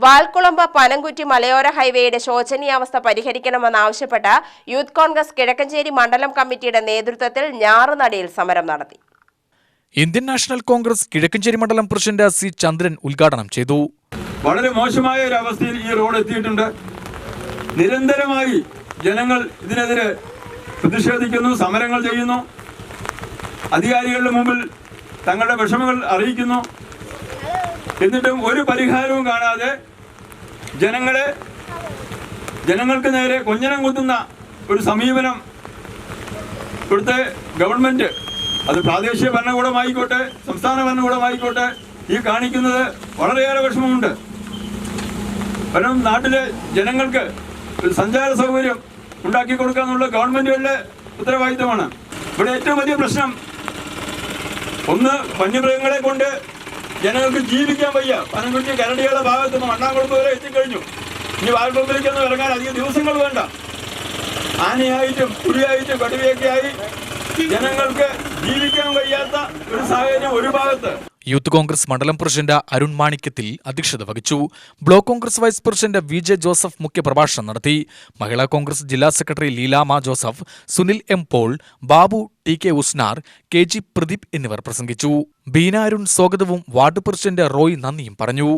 വാൽക്കുളമ്പ് പനംകുറ്റി മലയോര ഹൈവേയുടെ ശോചനീയാവസ്ഥ പരിഹരിക്കണമെന്നാവശ്യപ്പെട്ട് യൂത്ത് കോൺഗ്രസ് കിഴക്കഞ്ചേരി മണ്ഡലം കമ്മിറ്റിയുടെ നേതൃത്വത്തിൽ ഞാറുനടയിൽ സമരം നടത്തി. ഇന്ത്യൻ നാഷണൽ കോൺഗ്രസ് കിഴക്കഞ്ചേരി മണ്ഡലം പ്രസിഡന്റ് സി ചന്ദ്രൻ ഉദ്ഘാടനം ചെയ്തു. വളരെ മോശമായ ഒരു അവസ്ഥയിൽ ഈ റോഡ് എത്തിയിട്ടുണ്ട്. നിരന്തരമായി ജനങ്ങൾ ഇതിനെതിരെ പ്രതിഷേധിക്കുന്നു, സമരങ്ങൾ ചെയ്യുന്നു, അധികാരികളുടെ മുമ്പിൽ തങ്ങളുടെ വിഷമങ്ങൾ അറിയിക്കുന്നു. എന്നിട്ടും ഒരു പരിഹാരവും കാണാതെ ജനങ്ങൾക്ക് നേരെ കൊഞ്ഞനം കുത്തുന്ന ഒരു സമീപനം ഇവിടുത്തെ ഗവൺമെന്റ്, അത് പ്രാദേശിക ഭരണകൂടമായിക്കോട്ടെ സംസ്ഥാന ഭരണകൂടമായിക്കോട്ടെ, ഈ കാണിക്കുന്നത് വളരെയേറെ വിഷമമുണ്ട്. കാരണം നാട്ടിലെ ജനങ്ങൾക്ക് ഒരു സഞ്ചാര സൗകര്യം ഉണ്ടാക്കി കൊടുക്കുക എന്നുള്ള ഗവൺമെന്റുകളുടെ ഉത്തരവാദിത്തമാണ്. ഇവിടെ ഏറ്റവും വലിയ പ്രശ്നം ഒന്ന്, വന്യമൃഗങ്ങളെ കൊണ്ട് ജനങ്ങൾക്ക് ജീവിക്കാൻ വയ്യ. പനംകുറ്റി കരടിയുടെ ഭാഗത്ത് നിന്ന് മണ്ണാംകുളമ്പ് വരെ എത്തിക്കഴിഞ്ഞു. ഇനി വാൽക്കുളമ്പിലേക്കൊന്നും ഇറങ്ങാൻ അധികം ദിവസങ്ങൾ വേണ്ട. ആനയായിട്ടും പുലിയായിട്ടും കടുവയൊക്കെ ആയി ജനങ്ങൾക്ക് ജീവിക്കാൻ വയ്യാത്ത ഒരു സാഹചര്യം ഒരു ഭാഗത്ത്. യൂത്ത് കോൺഗ്രസ് മണ്ഡലം പ്രസിഡന്റ് അരുൺ മാണിക്യത്തിൽ അധ്യക്ഷത വഹിച്ചു. Block Congress vice president V J Joseph മുഖ്യപ്രഭാഷണം നടത്തി. മഹിളാ കോൺഗ്രസ് ജില്ലാ secretary Leelama Joseph, Sunil M Paul, Babu, T K Usnar, K G Pradeep എന്നിവർ പ്രസംഗിച്ചു. ബീന അരുൺ സ്വാഗതവും വാർഡ് പ്രസിഡന്റ് റോയ് നന്ദിയും പറഞ്ഞു.